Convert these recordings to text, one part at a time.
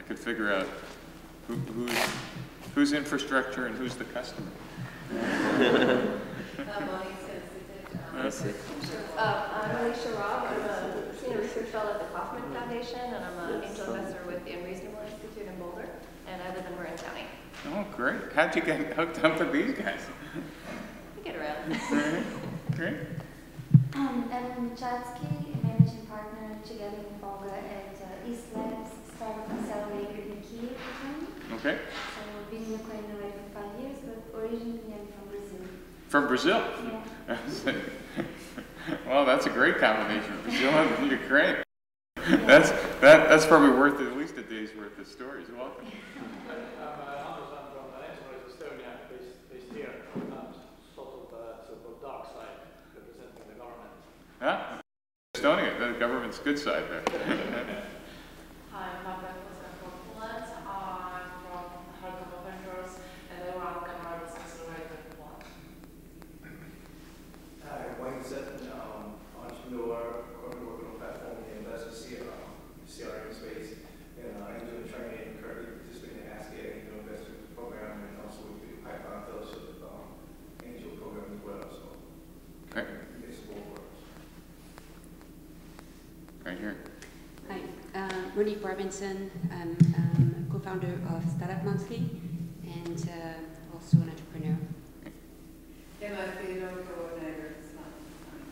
could figure out who's infrastructure and who's the customer. I'm Alicia Robb. I'm a senior research fellow at the Kaufman Foundation, and I'm an angel investor with the Unreasonable Institute in Boulder, and I live in Marin County. Oh, great. How'd you get hooked up with these guys? We get around. Great. I'm Chatsky, managing partner together with Olga at East Labs Startup Accelerator in Kyiv. Okay. So we've been in Ukraine already for 5 years, but originally I'm from Brazil. From Brazil? Yeah. Well, that's a great combination. Brazil and Ukraine. Yeah. That's probably worth at least a day's worth of stories. Welcome. I'm from Estonia, based here, sort of dark side, representing the government. Huh? Estonia, the government's good side there. Hi, I'm Marta from Poland. I'm from Hardcore Ventures, and I run Cameron's Accelerator in Poland. Hi, I'm Wayne Sutton, entrepreneur, currently working on a platform in the investor CRM space, and angel training, currently participating in the Ask Angel Investor program, and also with the Pipeline Fellowship Angel program as well. So, okay. It's both worlds. Right here. Hi, Monique Robinson. I'm co-founder of Startup Monthly and also an entrepreneur. Emma Theodore, coordinator at Startup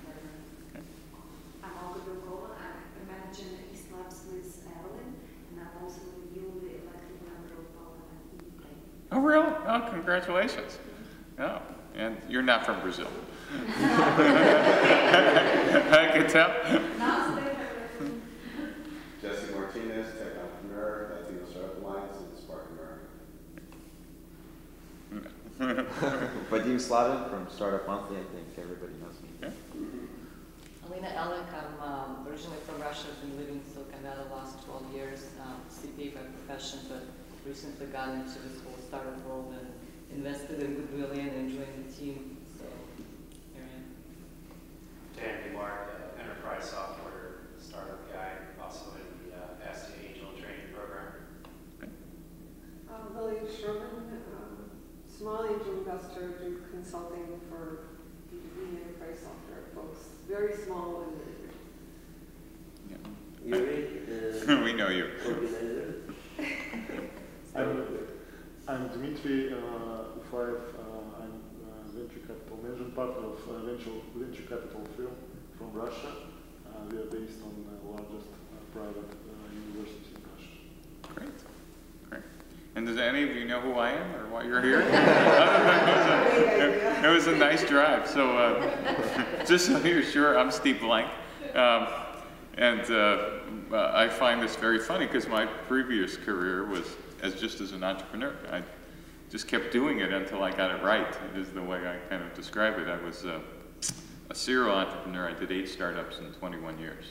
Partner. I'm Olga Bilkova. I'm managing East Labs with Evelyn, and I'm also a newly elected member of Parliament in Ukraine. Oh, really? Oh, congratulations. Oh, and you're not from Brazil. I can tell. Jesse Martinez, tech entrepreneur, Latino Startup Alliance, and Spark America. Vadim Slavin from Startup Monthly. I think everybody knows me. Yeah. Alina Elek, I'm originally from Russia. I've been living in Silicon Valley the last 12 years. CPA by profession, but recently got into this whole startup world and invested in goodwill and joined the team. So here I am. Dan Mark, enterprise software startup guy, also in the Past Angel training program. Lily Sherman, small angel investor, do consulting for B2B enterprise software folks. Very small and yeah. We know you. I'm Dmitry Ufayev. I'm venture capital management partner of venture capital firm from Russia. We are based on the largest private university in Russia. Great. Great. And does any of you know who I am or why you're here? It was a nice drive. So just so you're sure, I'm Steve Blank. And I find this very funny because my previous career was just as an entrepreneur. I just kept doing it until I got it right, is the way I kind of describe it. I was a serial entrepreneur. I did 8 startups in 21 years.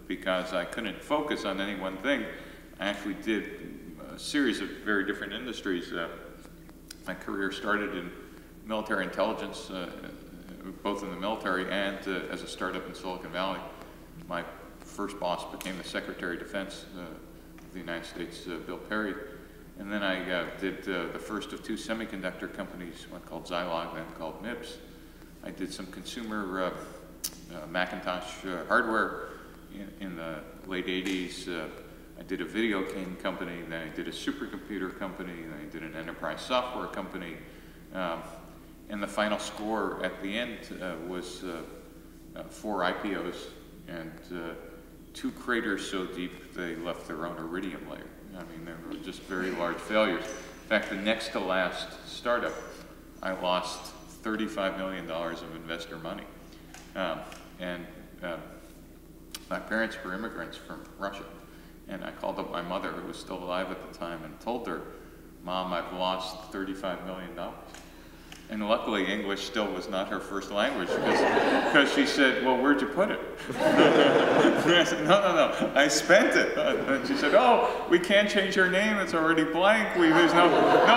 Because I couldn't focus on any one thing, I actually did a series of very different industries. My career started in military intelligence, both in the military and as a startup in Silicon Valley. My first boss became the Secretary of Defense of the United States, Bill Perry. And then I did the first of 2 semiconductor companies, one called Zilog, then called MIPS. I did some consumer Macintosh hardware in the late 80s. I did a video game company, then I did a supercomputer company, then I did an enterprise software company. And the final score at the end was 4 IPOs and 2 craters so deep they left their own iridium layer. I mean, they were just very large failures. In fact, the next to last startup, I lost $35 million of investor money. My parents were immigrants from Russia. And I called up my mother, who was still alive at the time, and told her, "Mom, I've lost $35 million. And luckily, English still was not her first language, because she said, "Well, where'd you put it?" And I said, no, I spent it. And she said, "Oh, we can't change your name, it's already blank. There's no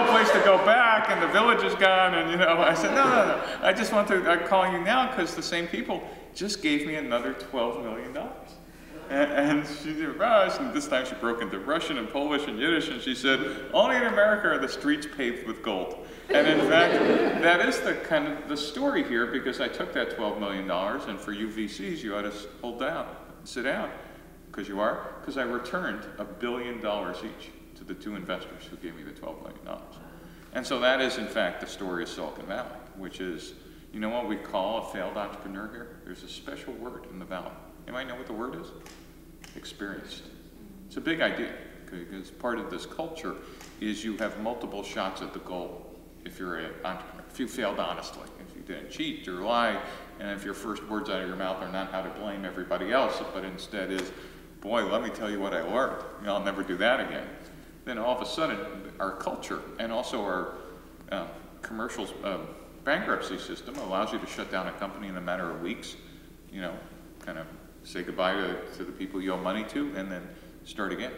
place to go back, and the village is gone." And I said, no, I just want to, I'm calling you now because the same people just gave me another $12 million. And she did, and this time she broke into Russian and Polish and Yiddish, and she said, only in America are the streets paved with gold. And in fact, that is the kind of the story here, because I took that $12 million, and for you VCs, you ought to hold down, sit down, because you are, because I returned $1 billion each to the two investors who gave me the $12 million. And so that is, in fact, the story of Silicon Valley, which is, you know what we call a failed entrepreneur here? There's a special word in the Valley. Anybody know what the word is? Experienced. It's a big idea, because part of this culture is you have multiple shots at the goal if you're an entrepreneur. If you failed honestly, if you didn't cheat or lie, and if your first words out of your mouth are not how to blame everybody else, but instead is, boy, let me tell you what I learned. I'll never do that again. Then all of a sudden, our culture and also our commercial bankruptcy system allows you to shut down a company in a matter of weeks, you know, kind of say goodbye to the people you owe money to, and then start again.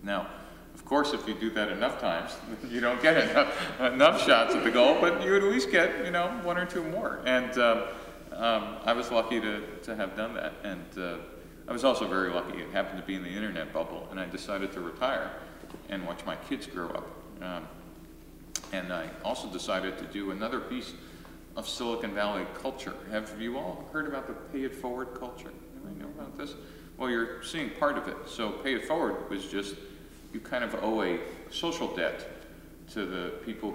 Now, of course, if you do that enough times, you don't get enough shots at the goal, but you would at least get, you know, one or two more. And I was lucky to have done that. And I was also very lucky. It happened to be in the internet bubble, and I decided to retire and watch my kids grow up. And I also decided to do another piece of Silicon Valley culture. Have you all heard about the pay it forward culture? Anybody know about this? Well, you're seeing part of it. So pay it forward was just, you kind of owe a social debt to the people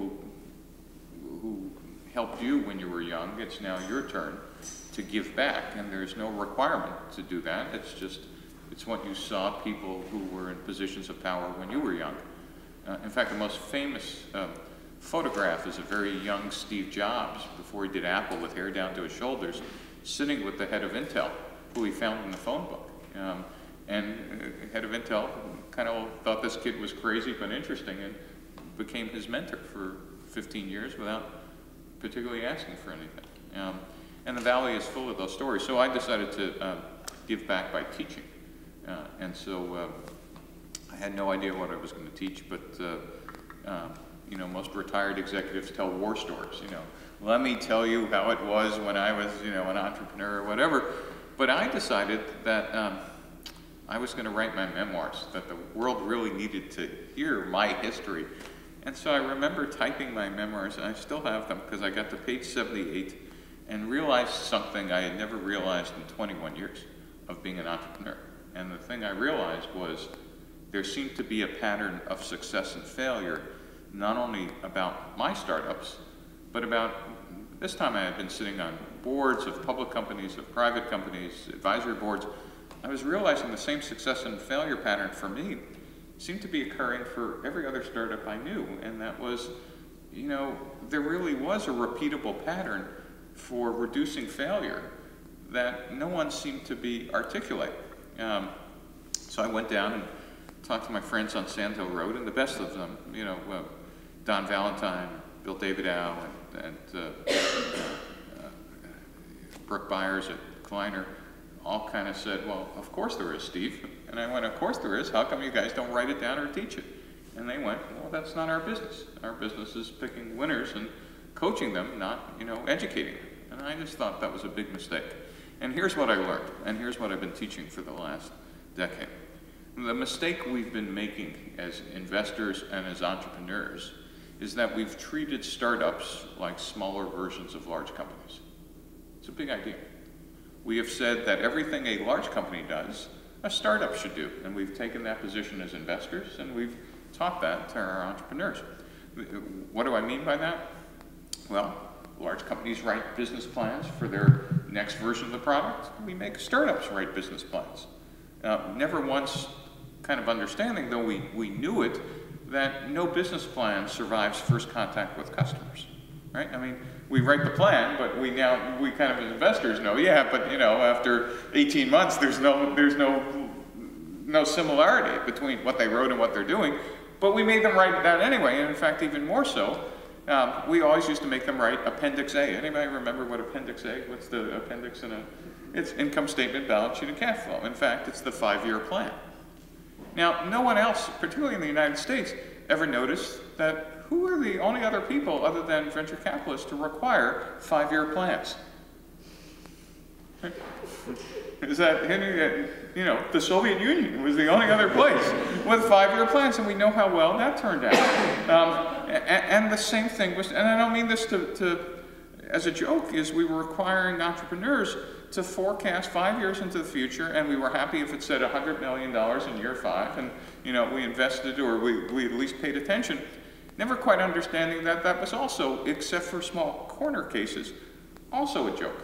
who helped you when you were young. It's now your turn to give back, and there's no requirement to do that. It's just, it's what you saw people who were in positions of power when you were young. In fact, the most famous photograph is a very young Steve Jobs, before he did Apple, with hair down to his shoulders, sitting with the head of Intel, who he found in the phone book. And head of Intel kind of thought this kid was crazy but interesting, and became his mentor for 15 years without particularly asking for anything. And the Valley is full of those stories. So I decided to give back by teaching. And so I had no idea what I was going to teach, but you know, most retired executives tell war stories. You know, let me tell you how it was when I was, you know, an entrepreneur or whatever. But I decided that I was going to write my memoirs, that the world really needed to hear my history. And so I remember typing my memoirs, and I still have them, because I got to page 78 and realized something I had never realized in 21 years of being an entrepreneur. And the thing I realized was there seemed to be a pattern of success and failure, not only about my startups, but about, this time I had been sitting on boards of public companies, of private companies, advisory boards. I was realizing the same success and failure pattern for me seemed to be occurring for every other startup I knew. And that was, you know, there really was a repeatable pattern for reducing failure that no one seemed to be articulating. So I went down and talked to my friends on Sand Hill Road, and the best of them, you know, Don Valentine, Bill Davidow, and Brooke Byers at Kleiner, all kind of said, well, of course there is, Steve. And I went, of course there is. How come you guys don't write it down or teach it? And they went, well, that's not our business. Our business is picking winners and coaching them, not, you know, educating them. And I just thought that was a big mistake. And here's what I learned, and here's what I've been teaching for the last decade. The mistake we've been making as investors and as entrepreneurs is that we've treated startups like smaller versions of large companies. It's a big idea. We have said that everything a large company does, a startup should do. And we've taken that position as investors, and we've taught that to our entrepreneurs. What do I mean by that? Well, large companies write business plans for their next version of the product. We make startups write business plans. Never once kind of understanding, though we knew it, that no business plan survives first contact with customers, right? I mean, we write the plan, but we kind of as investors know, yeah, but you know, after 18 months, there's no similarity between what they wrote and what they're doing, but we made them write that anyway, and in fact, even more so, we always used to make them write Appendix A. Anybody remember what Appendix A? What's the appendix in a? It's income statement, balance sheet, and cash flow. In fact, it's the 5-year plan. Now, no one else, particularly in the United States, ever noticed that who are the only other people other than venture capitalists to require 5-year plans? Is that, you know, the Soviet Union was the only other place with 5-year plans, and we know how well that turned out. And the same thing was, and I don't mean this as a joke, is we were requiring entrepreneurs to forecast 5 years into the future, and we were happy if it said $100 million in year 5, and you know, we invested, or we at least paid attention, never quite understanding that that was also, except for small corner cases, also a joke.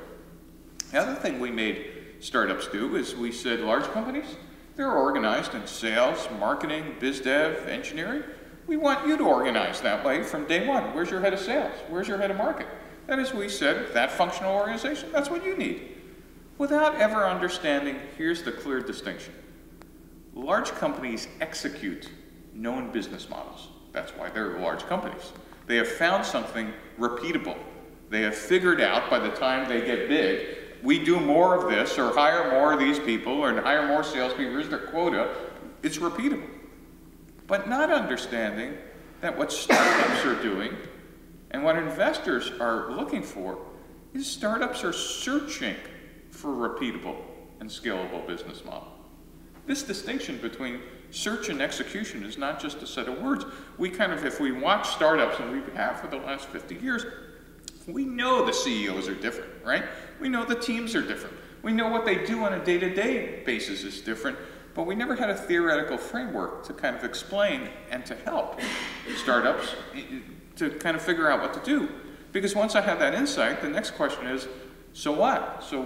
The other thing we made startups do is we said large companies, they're organized in sales, marketing, biz dev, engineering. We want you to organize that way from day one. Where's your head of sales? Where's your head of market? That is, we said, that functional organization, that's what you need. Without ever understanding, here's the clear distinction. Large companies execute known business models. That's why they're large companies. They have found something repeatable. They have figured out by the time they get big, we do more of this, or hire more of these people, or hire more salespeople, here's their quota. It's repeatable. But not understanding that what startups are doing and what investors are looking for is startups are searching for repeatable and scalable business model. This distinction between search and execution is not just a set of words. We kind of, if we watch startups, and we have for the last 50 years, we know the CEOs are different, right? We know the teams are different. We know what they do on a day-to-day basis is different, but we never had a theoretical framework to kind of explain and to help startups to kind of figure out what to do. Because once I have that insight, the next question is, so what? So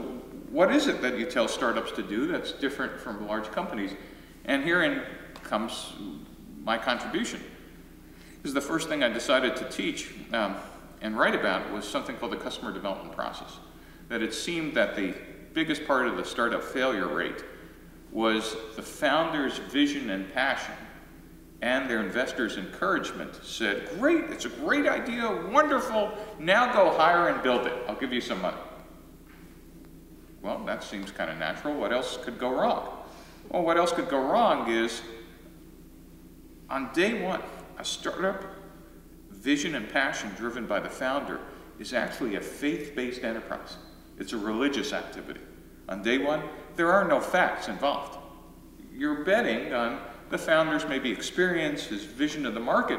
what is it that you tell startups to do that's different from large companies? And herein comes my contribution. Because the first thing I decided to teach and write about was something called the customer development process. That it seemed that the biggest part of the startup failure rate was the founder's vision and passion, and their investors' encouragement said, great, it's a great idea, wonderful, now go hire and build it. I'll give you some money. Well, that seems kind of natural. What else could go wrong? Well, what else could go wrong is, on day one, a startup vision and passion driven by the founder is actually a faith-based enterprise. It's a religious activity. On day one, there are no facts involved. You're betting on the founder's maybe experience, his vision of the market,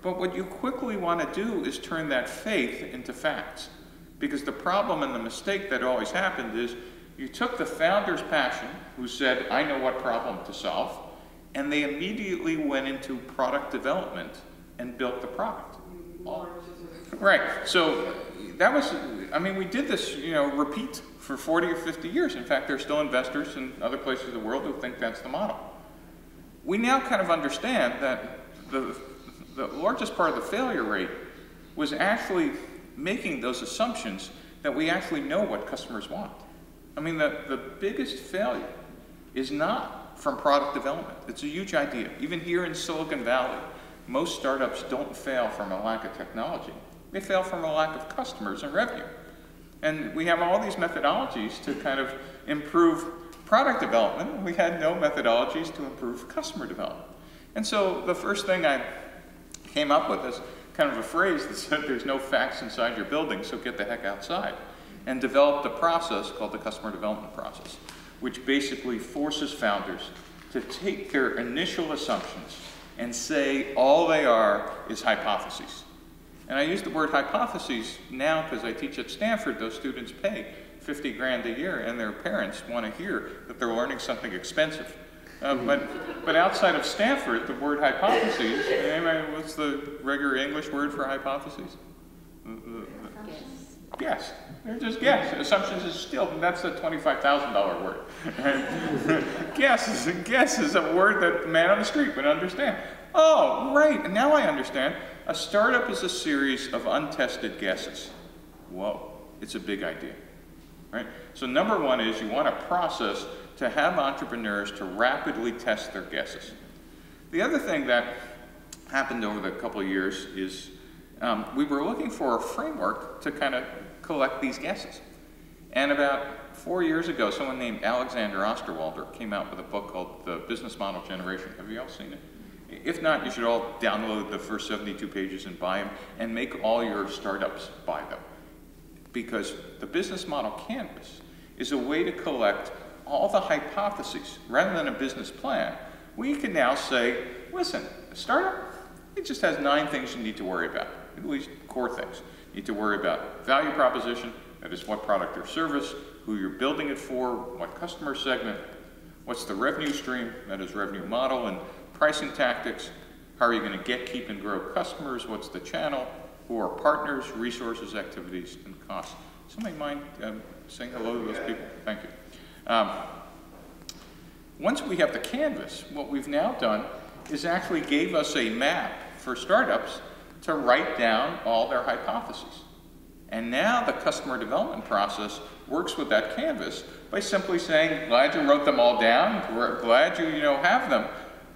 but what you quickly want to do is turn that faith into facts. Because the problem and the mistake that always happened is you took the founder's passion, who said, I know what problem to solve, and they immediately went into product development and built the product. Right, so that was, I mean, we did this, you know, repeat for 40 or 50 years. In fact, there are still investors in other places of the world who think that's the model. We now kind of understand that the largest part of the failure rate was actually making those assumptions that we actually know what customers want. I mean, the biggest failure is not from product development. It's a huge idea. Even here in Silicon Valley, most startups don't fail from a lack of technology. They fail from a lack of customers and revenue. And we have all these methodologies to kind of improve product development. We had no methodologies to improve customer development. And so the first thing I came up with is kind of a phrase that said there's no facts inside your building, so get the heck outside. And developed a process called the customer development process, which basically forces founders to take their initial assumptions and say all they are is hypotheses. And I use the word hypotheses now because I teach at Stanford. Those students pay 50 grand a year, and their parents want to hear that they're learning something expensive. But outside of Stanford, the word hypotheses, what's the regular English word for hypotheses? Guess. They're just guess. Assumptions is still, that's a $25,000 word. Guess is a word that the man on the street would understand. Oh, right, and now I understand. A startup is a series of untested guesses. Whoa, it's a big idea, right? So number one is you want a process to have entrepreneurs to rapidly test their guesses. The other thing that happened over the couple of years is we were looking for a framework to kind of collect these guesses. And about 4 years ago, someone named Alexander Osterwalder came out with a book called The Business Model Generation. Have you all seen it? If not, you should all download the first 72 pages and buy them, and make all your startups buy them. Because the business model canvas is a way to collect all the hypotheses. Rather than a business plan, we can now say, listen, a startup, it just has 9 things you need to worry about, at least core things. You need to worry about value proposition, that is what product or service, who you're building it for, what customer segment, what's the revenue stream, that is revenue model and pricing tactics, how are you going to get, keep, and grow customers, what's the channel, who are partners, resources, activities, and costs. Somebody mind saying hello to those people? Thank you. Once we have the canvas, what we've now done is actually gave us a map for startups to write down all their hypotheses. And now the customer development process works with that canvas by simply saying, glad you wrote them all down, we're glad you have them,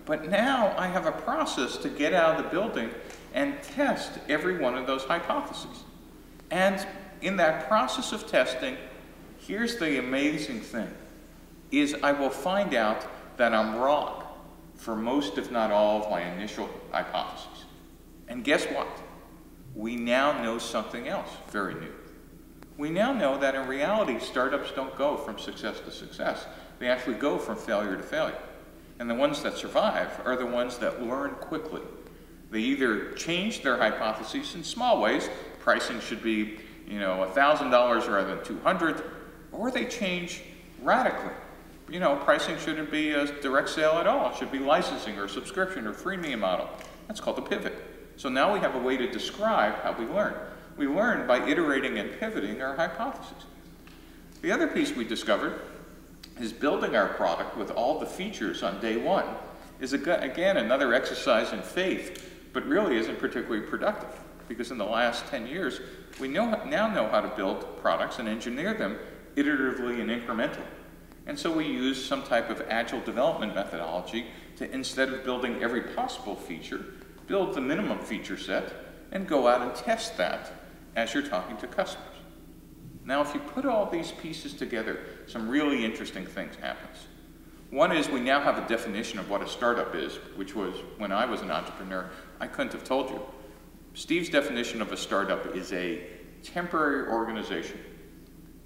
but now I have a process to get out of the building and test every one of those hypotheses. And in that process of testing, here's the amazing thing, is I will find out that I'm wrong for most, if not all, of my initial hypotheses. And guess what? We now know something else very new. We now know that in reality, startups don't go from success to success. They actually go from failure to failure. And the ones that survive are the ones that learn quickly. They either change their hypotheses in small ways, pricing should be $1,000 rather than $200, or they change radically. Pricing shouldn't be a direct sale at all. It should be licensing or subscription or freemium model. That's called a pivot. So now we have a way to describe how we learn. We learn by iterating and pivoting our hypotheses. The other piece we discovered is building our product with all the features on day one is, again, another exercise in faith, but really isn't particularly productive, because in the last 10 years, we now know how to build products and engineer them iteratively and incrementally. And so we use some type of agile development methodology to, instead of building every possible feature, build the minimum feature set and go out and test that as you're talking to customers. Now, if you put all these pieces together, some really interesting things happens. One is we now have a definition of what a startup is, which was, when I was an entrepreneur, I couldn't have told you. Steve's definition of a startup is a temporary organization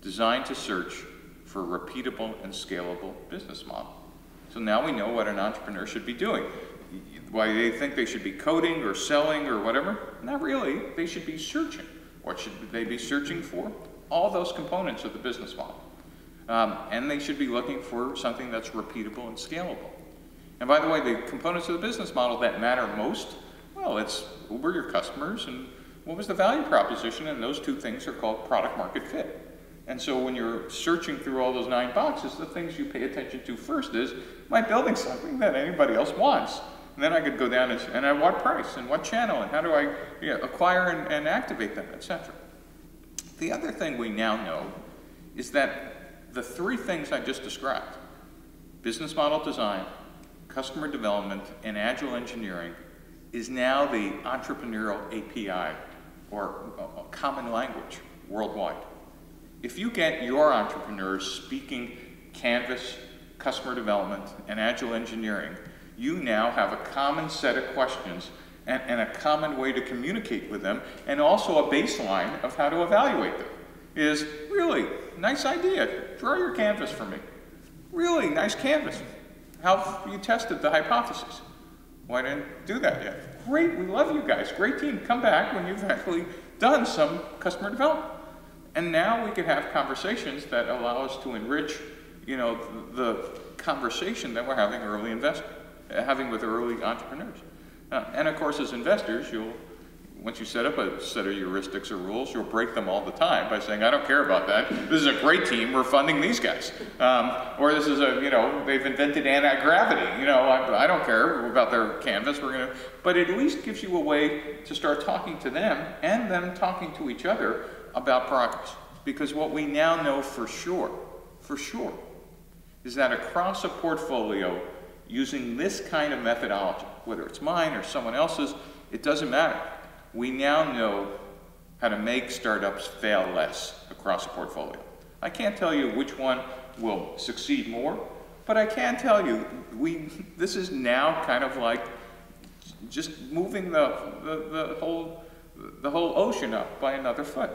designed to search for a repeatable and scalable business model. So now we know what an entrepreneur should be doing. Why they think they should be coding or selling or whatever? Not really. They should be searching. What should they be searching for? All those components of the business model. And they should be looking for something that's repeatable and scalable. And by the way, the components of the business model that matter most, well, it's who were your customers and what was the value proposition, and those two things are called product market fit. And so when you're searching through all those 9 boxes, the things you pay attention to first is, am I building something that anybody else wants? And then I could go down and at what price and what channel and how do I acquire and activate them, etc. The other thing we now know is that the 3 things I just described, business model design, customer development, and agile engineering, is now the entrepreneurial API, or a common language worldwide. If you get your entrepreneurs speaking Canvas, customer development, and agile engineering, you now have a common set of questions and a common way to communicate with them, and also a baseline of how to evaluate them. Is, really, nice idea, draw your canvas for me. Really, nice canvas. How have you tested the hypothesis? Why didn't you do that yet? Great, we love you guys, great team, come back when you've actually done some customer development. And now we can have conversations that allow us to enrich, the conversation that we're having with early entrepreneurs. And of course, as investors, once you set up a set of heuristics or rules, you'll break them all the time by saying, I don't care about that. This is a great team, we're funding these guys. Or this is they've invented anti-gravity. I don't care about their canvas, but it at least gives you a way to start talking to them and them talking to each other about progress. Because what we now know for sure, is that across a portfolio, using this kind of methodology, whether it's mine or someone else's, it doesn't matter. We now know how to make startups fail less across a portfolio. I can't tell you which one will succeed more, but I can tell you this is now kind of like just moving the whole ocean up by another foot.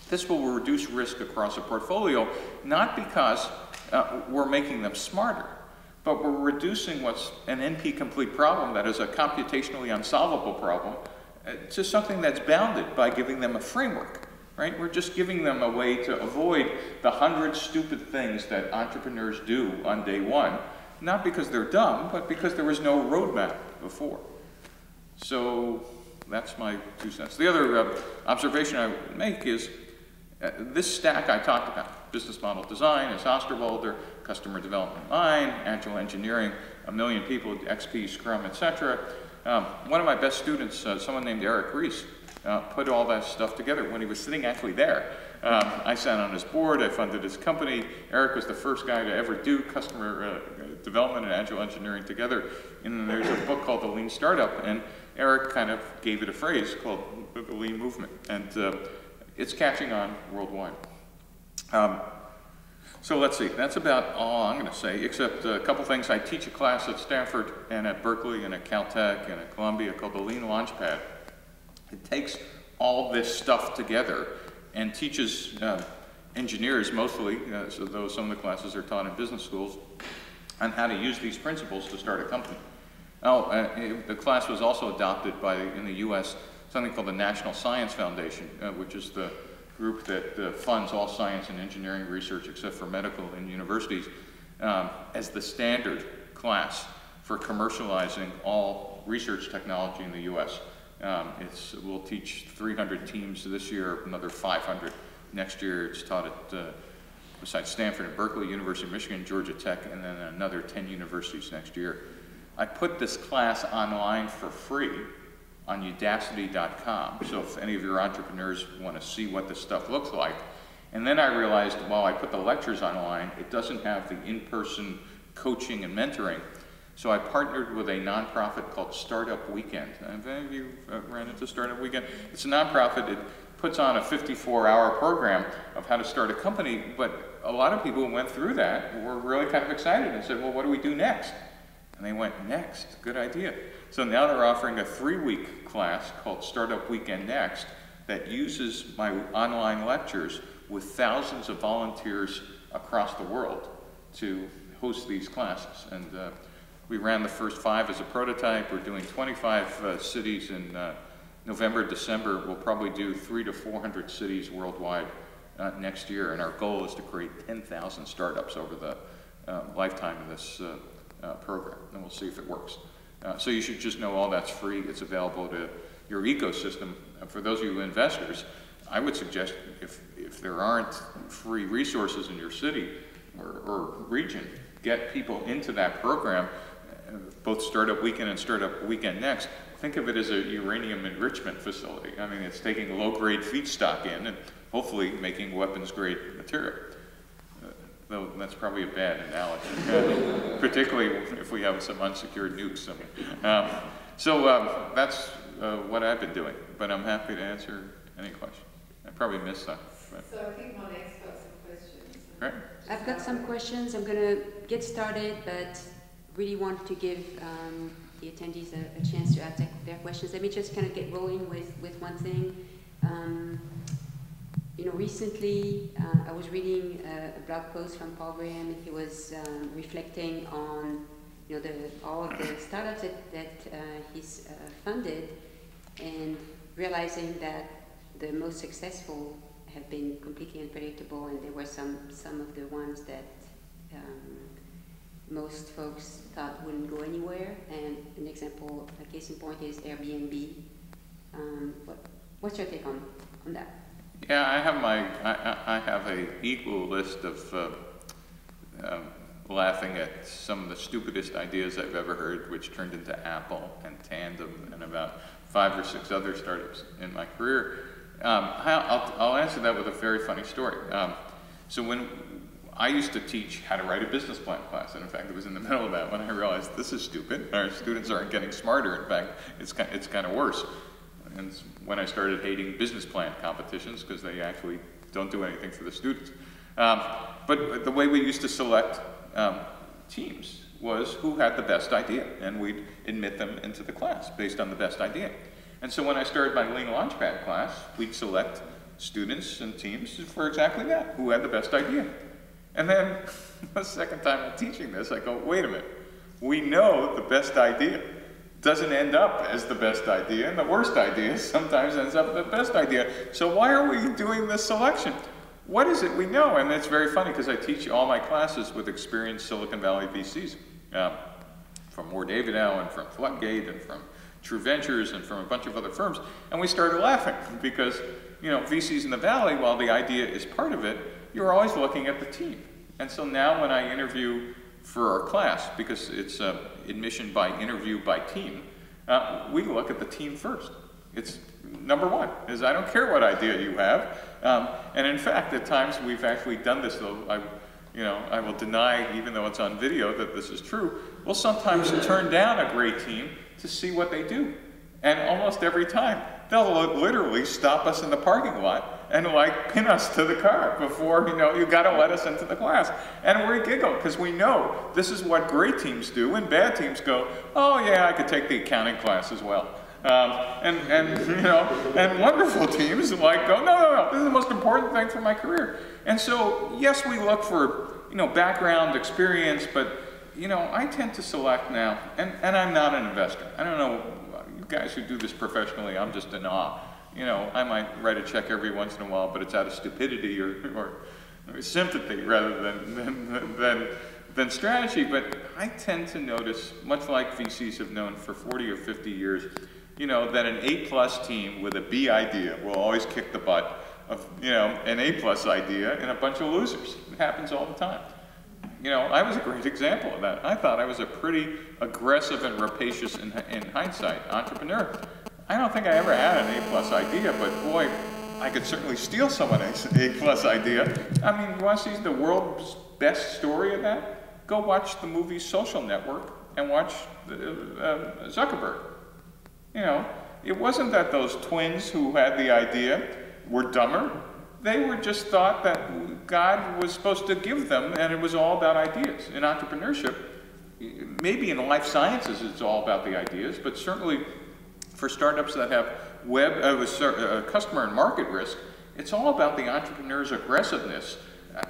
This will reduce risk across a portfolio, not because we're making them smarter, but we're reducing what's an NP-complete problem, that is a computationally unsolvable problem, to something that's bounded by giving them a framework, right? We're just giving them a way to avoid the 100 stupid things that entrepreneurs do on day one, not because they're dumb, but because there was no roadmap before. So that's my 2 cents. The other observation I would make is this stack I talked about, business model design is Osterwalder, customer development mine, agile engineering, 1 million people, XP, Scrum, etc. One of my best students, someone named Eric Rees, put all that stuff together when he was sitting actually there. I sat on his board, I funded his company. Eric was the first guy to ever do customer development and agile engineering together. And there's a book called The Lean Startup, and Eric kind of gave it a phrase called the Lean Movement. And it's catching on worldwide. So let's see, that's about all I'm going to say, except a couple things. I teach a class at Stanford and at Berkeley and at Caltech and at Columbia called the Lean Launchpad. It takes all this stuff together and teaches engineers mostly, so though some of the classes are taught in business schools, on how to use these principles to start a company. The class was also adopted by, in the US, something called the National Science Foundation, which is the group that funds all science and engineering research except for medical in universities, as the standard class for commercializing all research technology in the US. We'll teach 300 teams this year, another 500 next year. It's taught at, besides Stanford and Berkeley, University of Michigan, Georgia Tech, and then another 10 universities next year. I put this class online for free on udacity.com, so if any of your entrepreneurs want to see what this stuff looks like. And then I realized, while I put the lectures online, it doesn't have the in-person coaching and mentoring. So I partnered with a nonprofit called Startup Weekend. Have any of you ran into Startup Weekend? It's a nonprofit. It puts on a 54-hour program of how to start a company, but a lot of people who went through that were really kind of excited and said, well, what do we do next? And they went, next, good idea. So now they're offering a 3-week class called Startup Weekend Next that uses my online lectures with thousands of volunteers across the world to host these classes. And we ran the first 5 as a prototype. We're doing 25 cities in November, December. We'll probably do 300 to 400 cities worldwide next year. And our goal is to create 10,000 startups over the lifetime of this program. And we'll see if it works. So you should just know all that's free. It's available to your ecosystem. For those of you investors, I would suggest if there aren't free resources in your city or region, get people into that program, both Startup Weekend and Startup Weekend Next. Think of it as a uranium enrichment facility. I mean, it's taking low-grade feedstock in and hopefully making weapons-grade material. Though that's probably a bad analogy, particularly if we have some unsecured nukes somewhere. So that's what I've been doing, but I'm happy to answer any question. I probably missed some. So I think Monet's got some questions. Right. I've got some questions. I'm going to get started, but really want to give the attendees a chance to ask their questions. Let me just kind of get rolling with one thing. You know, recently I was reading a blog post from Paul Graham. He was reflecting on, you know, all of the startups that he's funded, and realizing that the most successful have been completely unpredictable, and there were some of the ones that most folks thought wouldn't go anywhere. And an example, a case in point, is Airbnb. What's your take on that? Yeah, I have a equal list of laughing at some of the stupidest ideas I've ever heard, which turned into Apple and Tandem and about 5 or 6 other startups in my career. I'll answer that with a very funny story. So when I used to teach how to write a business plan class, and in fact it was in the middle of that when I realized this is stupid. Our students aren't getting smarter. In fact, it's kind of worse. And when I started hating business plan competitions because they actually don't do anything for the students. But the way we used to select teams was who had the best idea, and we'd admit them into the class based on the best idea. And so when I started my Lean Launchpad class, we'd select students and teams for exactly that, who had the best idea. And then the second time I'm teaching this, I go, wait a minute. We know the best idea doesn't end up as the best idea, and the worst idea sometimes ends up the best idea. So why are we doing this selection? What is it we know? And it's very funny because I teach all my classes with experienced Silicon Valley VCs, from Moore David Allen, from Floodgate, and from True Ventures, and from a bunch of other firms. And we started laughing because, you know, VCs in the Valley, while the idea is part of it, you're always looking at the team. And so now when I interview for our class, because it's admission by interview by team, we look at the team first. It's number one, is I don't care what idea you have. And in fact, at times we've actually done this, though I will deny, even though it's on video, that this is true. We'll sometimes turn down a great team to see what they do. And almost every time, they'll literally stop us in the parking lot and like pin us to the car before, you gotta let us into the class. And we giggle because we know this is what great teams do, and bad teams go, oh yeah, I could take the accounting class as well. And wonderful teams like go, no, this is the most important thing for my career. And so, yes, we look for, background, experience, but, I tend to select now, and I'm not an investor. I don't know, you guys who do this professionally, I'm just in awe. I might write a check every once in a while, but it's out of stupidity or sympathy rather than strategy. But I tend to notice, much like VCs have known for 40 or 50 years, that an A+ team with a B idea will always kick the butt of, an A+ idea and a bunch of losers. It happens all the time. I was a great example of that. I thought I was a pretty aggressive and rapacious, in hindsight, entrepreneur. I don't think I ever had an A+ idea, but boy, I could certainly steal someone else's A+ idea. I mean, you want to see the world's best story of that? Go watch the movie Social Network and watch Zuckerberg. It wasn't that those twins who had the idea were dumber. They were just thought that God was supposed to give them, and it was all about ideas. In entrepreneurship, maybe in life sciences it's all about the ideas, but certainly for startups that have customer and market risk, it's all about the entrepreneur's aggressiveness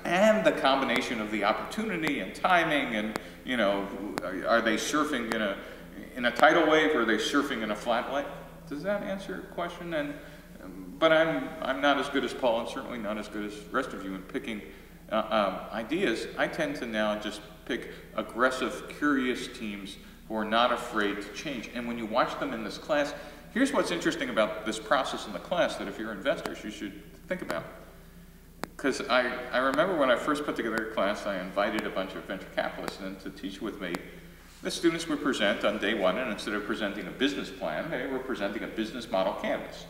and the combination of the opportunity and timing and, are they surfing in a tidal wave or are they surfing in a flat wave? Does that answer your question? But I'm not as good as Paul and certainly not as good as the rest of you in picking ideas. I tend to now just pick aggressive, curious teams who are not afraid to change. And when you watch them in this class, here's what's interesting about this process in the class that if you're investors, you should think about. Because I remember when I first put together a class, I invited a bunch of venture capitalists in to teach with me. The students would present on day one, and instead of presenting a business plan, they were presenting a business model canvas.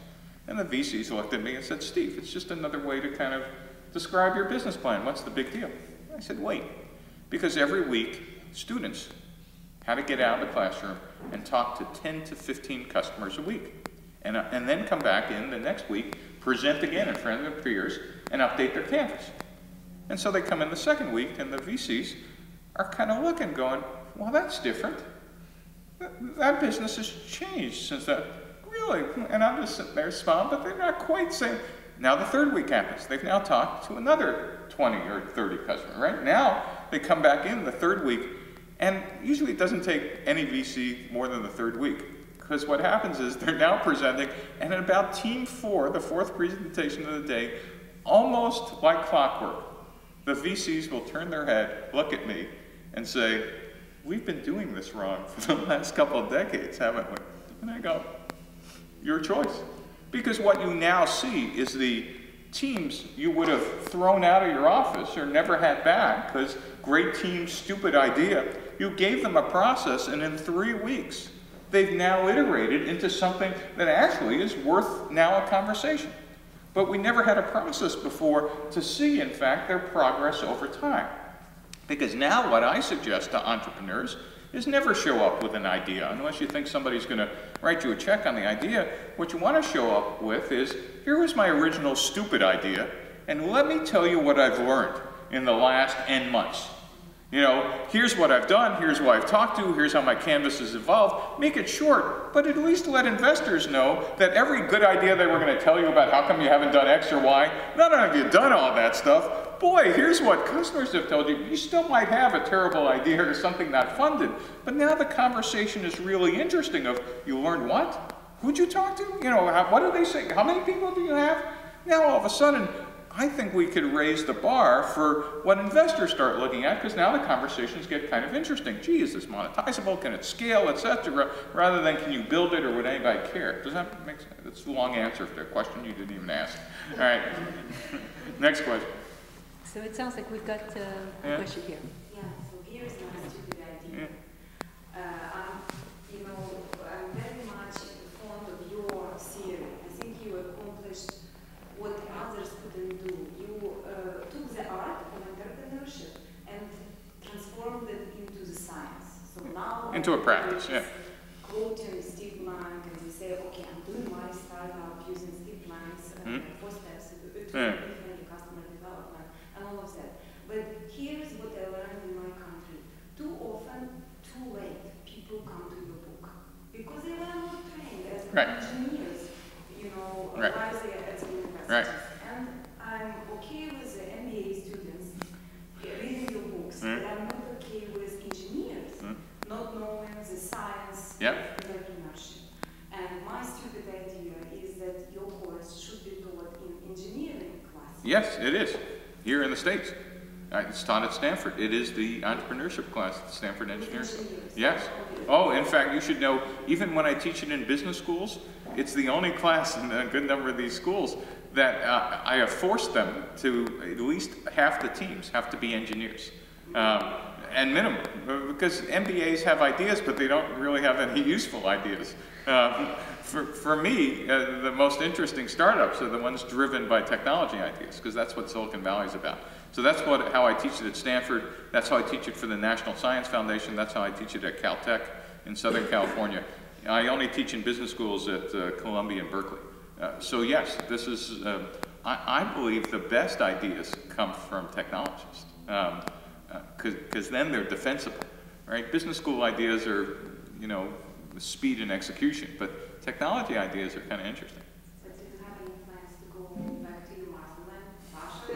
And the VCs looked at me and said, Steve, it's just another way to kind of describe your business plan. What's the big deal? I said, wait, because every week, students had to get out of the classroom and talk to 10 to 15 customers a week. And then come back in the next week, present again in front of their peers, and update their canvas. And so they come in the second week, and the VCs are kind of looking, going, well, that's different. That business has changed since that. Really? And I'm just sitting there smiling, but they're not quite saying. Now the third week happens. They've now talked to another 20 or 30 customers. Right now, they come back in the third week, and usually it doesn't take any VC more than the third week. Because what happens is they're now presenting, and at about team 4, the fourth presentation of the day, almost like clockwork, the VCs will turn their head, look at me, and say, we've been doing this wrong for the last couple of decades, haven't we? And I go, your choice. Because what you now see is the teams you would have thrown out of your office or never had back because great team, stupid idea. You gave them a process, and in 3 weeks, they've now iterated into something that actually is worth now a conversation. But we never had a process before to see, in fact, their progress over time. Because now what I suggest to entrepreneurs is never show up with an idea unless you think somebody's going to write you a check on the idea. What you want to show up with is, here was my original stupid idea, and let me tell you what I've learned in the last N months. You know, here's what I've done, here's who I've talked to, here's how my canvas has evolved. Make it short, but at least let investors know that every good idea they were going to tell you about how come you haven't done X or Y, not only have you done all that stuff, boy, here's what customers have told you. You still might have a terrible idea or something not funded, but now the conversation is really interesting of, you learned what? Who'd you talk to? You know, what do they say? How many people do you have? Now all of a sudden, I think we could raise the bar for what investors start looking at, because now the conversations get kind of interesting. Gee, is this monetizable? Can it scale, etc.? Rather than can you build it or would anybody care? Does that make sense? That's a long answer to a question you didn't even ask. All right. Next question. So it sounds like we've got a question here. Yeah, so here is my stupid idea. You know, I'm very much fond of your theory. I think you accomplished what others couldn't do. You took the art of entrepreneurship and transformed it into the science. So now into a practice, yeah. Quoting Steve Blank, and you say, okay, I'm doing my startup using Steve Blank's 4 steps to customer development and all of that. But here's what I learned in my country. Too often, too late, people come to your book because they were not trained as engineers, you know, rising at the universities. And I'm okay with the MBA students reading your books, but I'm not okay with engineers not knowing the science of entrepreneurship. And my stupid idea is that your course should be taught in engineering classes. Yes, it is. Here in the States. It's taught at Stanford. It is the entrepreneurship class at Stanford Engineering School. Yes. Oh, in fact, you should know, even when I teach it in business schools, it's the only class in a good number of these schools that I have forced them to, at least half the teams have to be engineers. And minimum, because MBAs have ideas, but they don't really have any useful ideas. For me, the most interesting startups are the ones driven by technology ideas, because that's what Silicon Valley is about. So that's how I teach it at Stanford. That's how I teach it for the National Science Foundation. That's how I teach it at Caltech in Southern California. I only teach in business schools at Columbia and Berkeley. So yes, this is, I believe the best ideas come from technologists. Because then they're defensible, right? Business school ideas are, you know, speed and execution, but technology ideas are kind of interesting. But do you have any plans to go back to your motherland, Russia?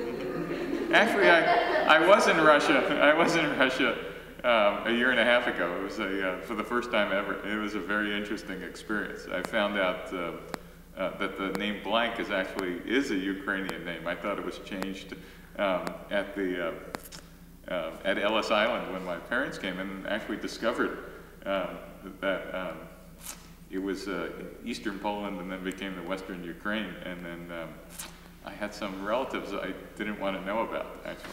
Actually, I was in Russia. I was in Russia a year and a half ago. It was for the first time ever. It was a very interesting experience. I found out that the name Blank is a Ukrainian name. I thought it was changed at Ellis Island when my parents came in, and actually discovered that it was Eastern Poland and then became the Western Ukraine, and then I had some relatives I didn't want to know about, actually.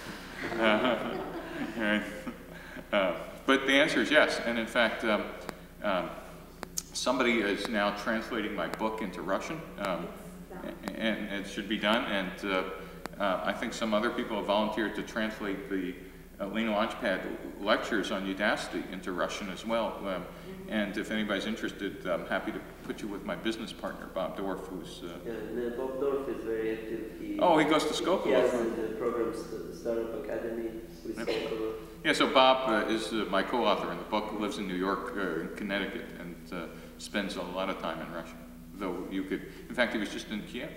But the answer is yes, and in fact, somebody is now translating my book into Russian, and it should be done, and I think some other people have volunteered to translate the Lena Launchpad lectures on Udacity into Russian as well. And if anybody's interested, I'm happy to put you with my business partner, Bob Dorff, who's... Bob Dorff is very active. He goes to Skolkovo. He has the program Startup Academy with Skolkovo. Yeah, so Bob is my co-author in the book, lives in New York, Connecticut, and spends a lot of time in Russia. Though you could... In fact, he was just in Kiev.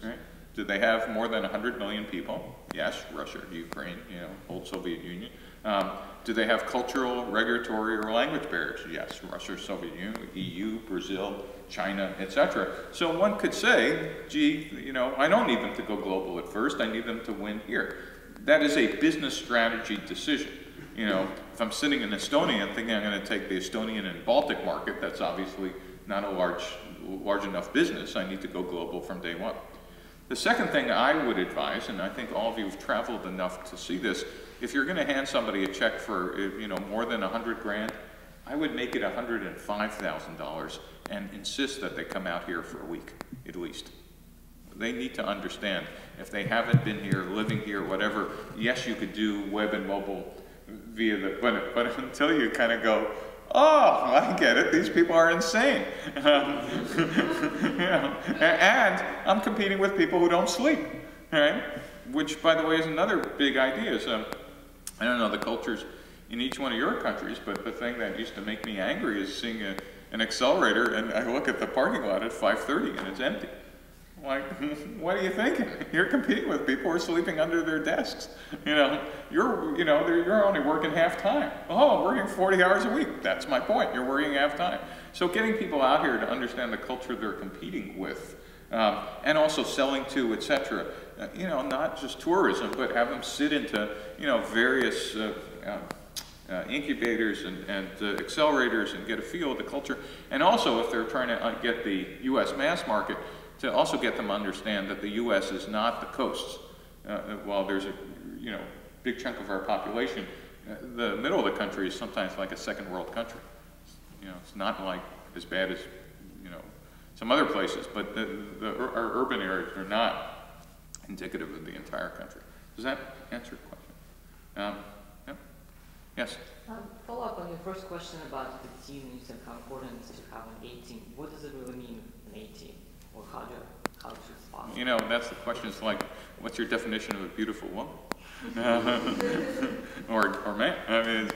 Right? Do they have more than 100 million people? Yes, Russia, Ukraine, you know, old Soviet Union. Do they have cultural, regulatory, or language barriers? Yes, Russia, Soviet Union, EU, Brazil, China, etc. So one could say, gee, you know, I don't need them to go global at first, I need them to win here. That is a business strategy decision. You know, if I'm sitting in Estonia and thinking I'm going to take the Estonian and Baltic market, that's obviously not a large enough business. I need to go global from day one. The second thing I would advise, and I think all of you have traveled enough to see this, if you're going to hand somebody a check for, you know, more than 100 grand, I would make it $105,000 and insist that they come out here for a week, at least. They need to understand, if they haven't been here, living here, whatever, yes, you could do web and mobile via the, but until you kind of go, oh, I get it, these people are insane. Yeah. And I'm competing with people who don't sleep, right? Which, by the way, is another big idea. Is, I don't know the cultures in each one of your countries, but the thing that used to make me angry is seeing an accelerator, and I look at the parking lot at 5:30 and it's empty. Like, what are you thinking? You're competing with people who are sleeping under their desks. You're only working half time. Oh, I'm working 40 hours a week. That's my point. You're working half time. So getting people out here to understand the culture they're competing with, and also selling to, etc. Not just tourism, but have them sit into, various incubators and accelerators and get a feel of the culture. And also, if they're trying to get the U.S. mass market, to also get them to understand that the U.S. is not the coasts. While there's a big chunk of our population, the middle of the country is sometimes like a second world country. It's not like as bad as some other places, but our urban areas are not indicative of the entire country. Does that answer your question? Yeah? Yes? Follow up on your first question about the team. You said how important it is to have an A team. What does it really mean, an A team? Or how to spot? That's the question. It's like, what's your definition of a beautiful woman? or man? I mean,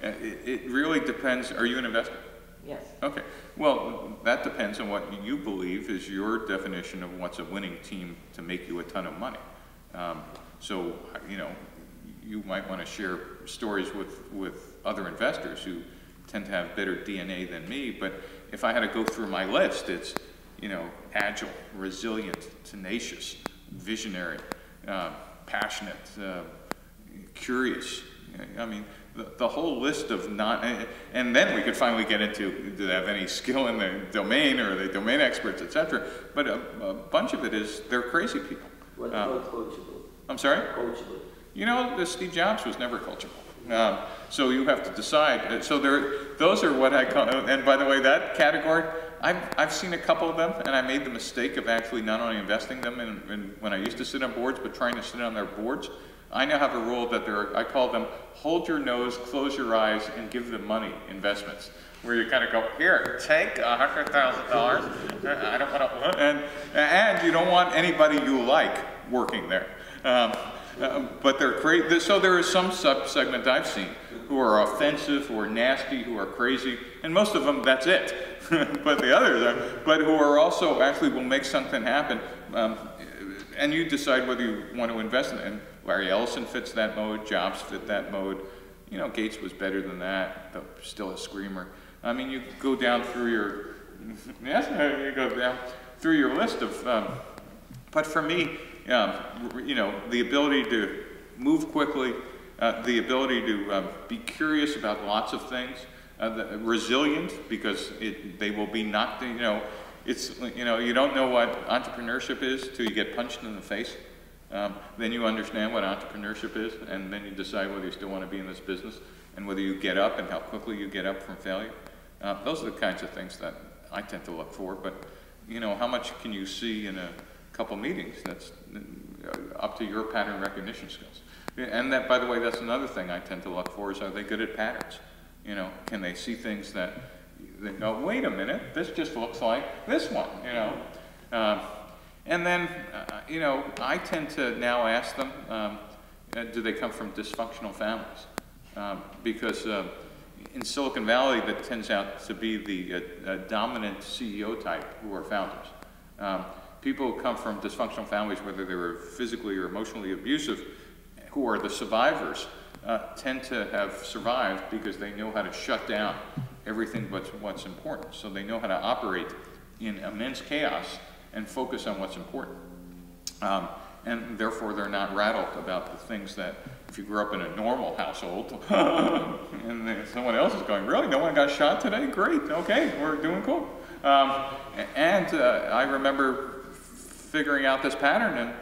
it really depends. Are you an investor? Yes. Okay. Well, that depends on what you believe is your definition of what's a winning team to make you a ton of money. So, you might want to share stories with other investors who tend to have better DNA than me, but if I had to go through my list, it's, agile, resilient, tenacious, visionary, passionate, curious. I mean, the whole list of and then we could finally get into, do they have any skill in the domain, or are they domain experts, etc. But a bunch of it is, they're crazy people. What about coachable? I'm sorry? Coachable. Steve Jobs was never coachable. So you have to decide. So those are what I call, and by the way, that category, I've seen a couple of them, and I made the mistake of actually not only investing them in when I used to sit on boards, but trying to sit on their boards. I now have a rule that I call them hold your nose, close your eyes, and give them money investments, where you kind of go, here, take $100,000. I don't want to, and you don't want anybody you like working there. But they're crazy. So there is some sub-segment I've seen who are offensive, who are nasty, who are crazy, and most of them, that's it. But the others are, but who are also actually will make something happen. And you decide whether you want to invest in it. And Larry Ellison fits that mode, Jobs fit that mode. Gates was better than that, though still a screamer. I mean, you go down through your, yes, you go down through your list of, but for me, the ability to move quickly, the ability to be curious about lots of things, resilient, because they will be knocked, you don't know what entrepreneurship is till you get punched in the face. Then you understand what entrepreneurship is, and then you decide whether you still want to be in this business, and whether you get up and how quickly you get up from failure. Those are the kinds of things that I tend to look for, but how much can you see in a couple meetings? That's up to your pattern recognition skills. And that, by the way, that's another thing I tend to look for, is are they good at patterns? Can they see things that they go, wait a minute, this just looks like this one, and then, I tend to now ask them, do they come from dysfunctional families? Because in Silicon Valley, that tends out to be the dominant CEO type who are founders. People who come from dysfunctional families, whether they were physically or emotionally abusive, who are the survivors, tend to have survived because they know how to shut down everything but what's important. So they know how to operate in immense chaos and focus on what's important. And therefore they're not rattled about the things that, if you grew up in a normal household, and someone else is going, really, no one got shot today? Great, okay, we're doing cool. I remember figuring out this pattern and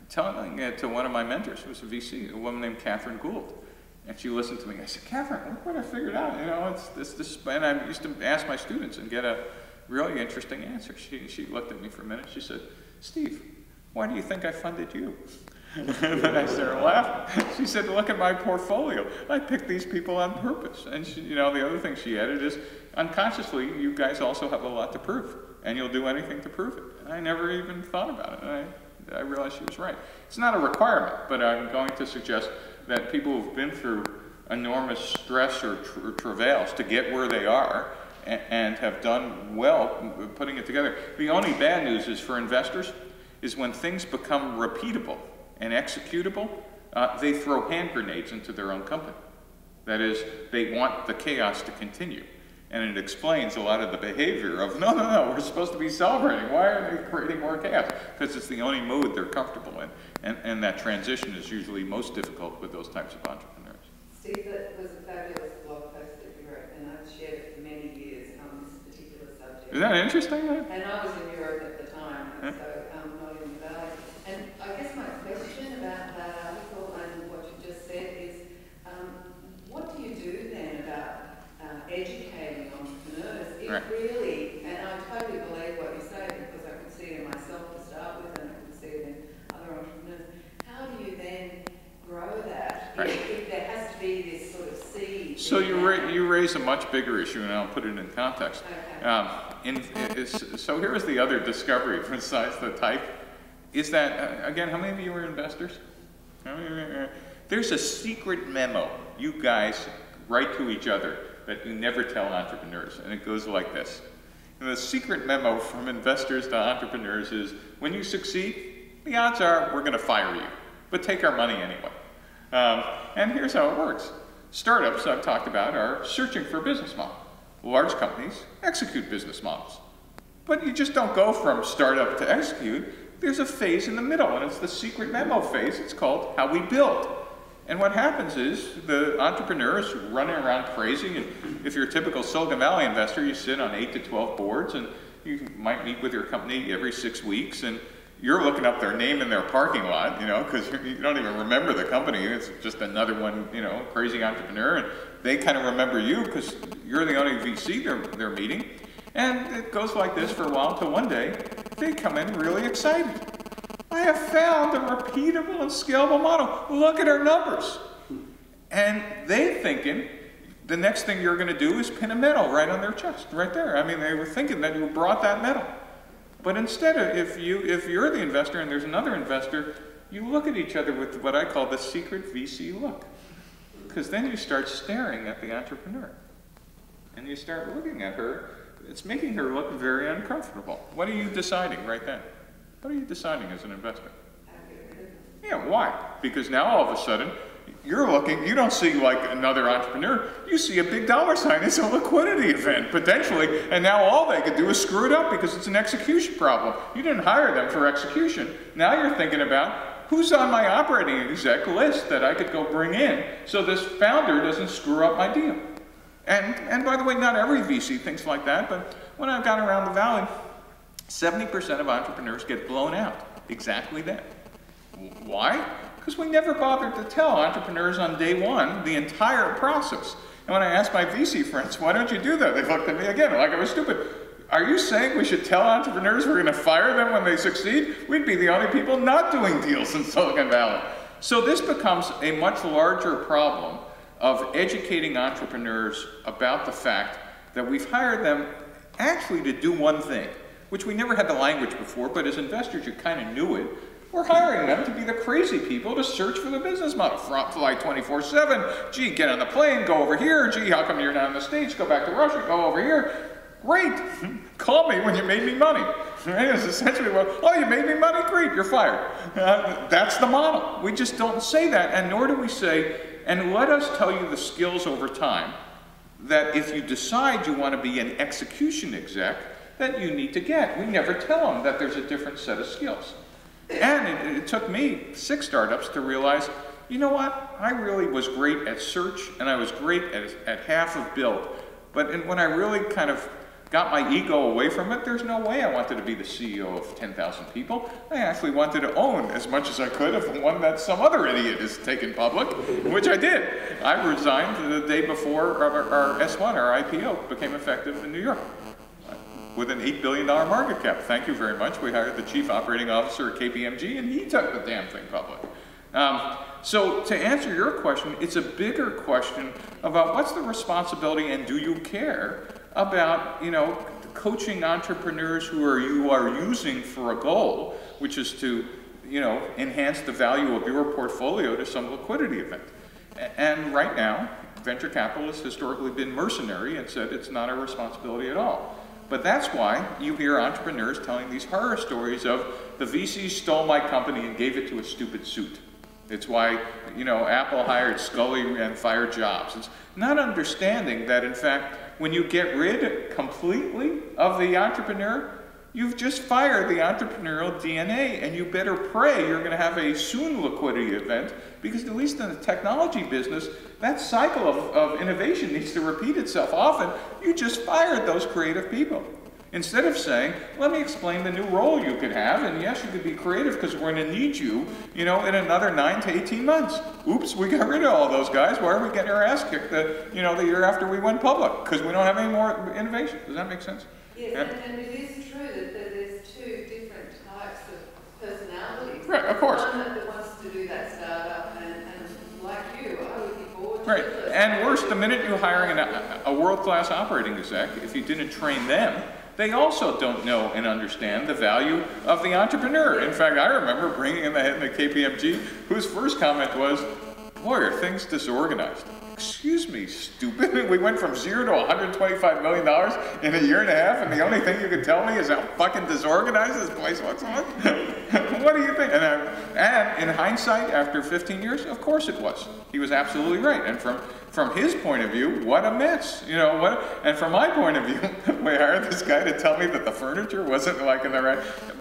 telling it to one of my mentors, who was a VC, a woman named Catherine Gould. And she listened to me. I said, Catherine, look what I figured out. It's this, and I used to ask my students and get a really interesting answer. She looked at me for a minute. She said, Steve, why do you think I funded you? And then I started laughing. She said, look at my portfolio. I picked these people on purpose. And the other thing she added is, unconsciously, you guys also have a lot to prove, and you'll do anything to prove it. And I never even thought about it. And I realized she was right. It's not a requirement, but I'm going to suggest that people who've been through enormous stress or travails to get where they are and have done well putting it together. The only bad news is for investors is when things become repeatable and executable, they throw hand grenades into their own company. That is, they want the chaos to continue. And it explains a lot of the behavior of, no, we're supposed to be celebrating. Why are they creating more chaos? Because it's the only mood they're comfortable in. And that transition is usually most difficult with those types of entrepreneurs. Steve, that was a fabulous blog post that you wrote, and I've shared it for many years on this particular subject. Isn't that interesting? And I was in Europe at the time, so not in the Valley. And I guess my question about that article and what you just said is, what do you do then about educating entrepreneurs? It really, and I totally believe what you say because I could see it in myself to start with and I could see it in other entrepreneurs. How do you then grow that if there has to be this sort of seed? So you raise a much bigger issue, and I'll put it in context. Okay. So here is the other discovery besides the type, is that, again, how many of you are investors? There's a secret memo you guys write to each other that you never tell entrepreneurs, and it goes like this. And the secret memo from investors to entrepreneurs is, when you succeed, the odds are we're going to fire you, but take our money anyway. And here's how it works. Startups, I've talked about, are searching for a business model. Large companies execute business models. But you just don't go from startup to execute. There's a phase in the middle, and it's the secret memo phase. It's called how we build. And what happens is the entrepreneur is running around crazy, and if you're a typical Silicon Valley investor, you sit on 8 to 12 boards, and you might meet with your company every 6 weeks, and you're looking up their name in their parking lot, because you don't even remember the company. It's just another one, crazy entrepreneur, and they kind of remember you because you're the only VC they're meeting. And it goes like this for a while until one day they come in really excited. I have found a repeatable and scalable model. Look at our numbers. And they thinking the next thing you're going to do is pin a medal right on their chest, right there. I mean, they were thinking that you brought that medal. But instead of, if you're the investor and there's another investor, you look at each other with what I call the secret VC look. Because then you start staring at the entrepreneur. And you start looking at her. It's making her look very uncomfortable. What are you deciding right then? What are you deciding as an investor? Yeah, why? Because now all of a sudden, you're looking, you don't see like another entrepreneur, you see a big dollar sign. It's a liquidity event, potentially, and now all they could do is screw it up because it's an execution problem. You didn't hire them for execution. Now you're thinking about who's on my operating exec list that I could go bring in so this founder doesn't screw up my deal. And by the way, not every VC thinks like that, but when I've gone around the valley, 70% of entrepreneurs get blown out exactly then. Why? Because we never bothered to tell entrepreneurs on day one the entire process. And when I asked my VC friends, why don't you do that? They looked at me again like I was stupid. Are you saying we should tell entrepreneurs we're going to fire them when they succeed? We'd be the only people not doing deals in Silicon Valley. So this becomes a much larger problem of educating entrepreneurs about the fact that we've hired them actually to do one thing, which we never had the language before, but as investors you kind of knew it. We're hiring them to be the crazy people to search for the business model. Fly 24/7, gee, get on the plane, go over here, gee, how come you're not on the States, go back to Russia, go over here. Great, call me when you made me money. Right? It's essentially, oh, you made me money, great, you're fired. That's the model. We just don't say that, and nor do we say, and let us tell you the skills over time that if you decide you want to be an execution exec, that you need to get. We never tell them that there's a different set of skills. And it took me 6 startups to realize, you know what, I really was great at search and I was great at half of build. But when I really kind of got my ego away from it, there's no way I wanted to be the CEO of 10,000 people. I actually wanted to own as much as I could of one that some other idiot has taken public, which I did. I resigned the day before our S1, our IPO, became effective in New York with an $8 billion market cap. Thank you very much. We hired the chief operating officer at KPMG, and he took the damn thing public. So to answer your question, it's a bigger question about what's the responsibility and do you care about, coaching entrepreneurs who you are using for a goal, which is to, enhance the value of your portfolio to some liquidity event. And right now, venture capitalists historically been mercenary and said it's not our responsibility at all. But that's why you hear entrepreneurs telling these horror stories of the VC stole my company and gave it to a stupid suit. It's why, you know, Apple hired Scully and fired Jobs. It's not understanding that, in fact, when you get rid completely of the entrepreneur, you've just fired the entrepreneurial DNA, and you better pray you're going to have a soon liquidity event, because at least in the technology business, that cycle of innovation needs to repeat itself often. You just fired those creative people. Instead of saying, let me explain the new role you could have, and yes, you could be creative because we're going to need you, you know, in another 9 to 18 months. Oops, we got rid of all those guys. Why are we getting our ass kicked the year after we went public? Because we don't have any more innovation. Does that make sense? Yes, yeah. And it is true that there's two different types of personalities. Right, of course. One that wants to do that startup, and like you, I would be bored. Right, and worse, the minute you're hiring a world-class operating exec, if you didn't train them, they also don't know and understand the value of the entrepreneur. In fact, I remember bringing in the head of the KPMG, whose first comment was, boy, are things disorganized. Excuse me, stupid. We went from 0 to $125 million in a year and a half, and the only thing you could tell me is how fucking disorganized this place looks like? What do you think? And in hindsight, after 15 years, of course it was. He was absolutely right. And from his point of view, what a mess. You know what? And from my point of view, we hired this guy to tell me that the furniture wasn't like in the right.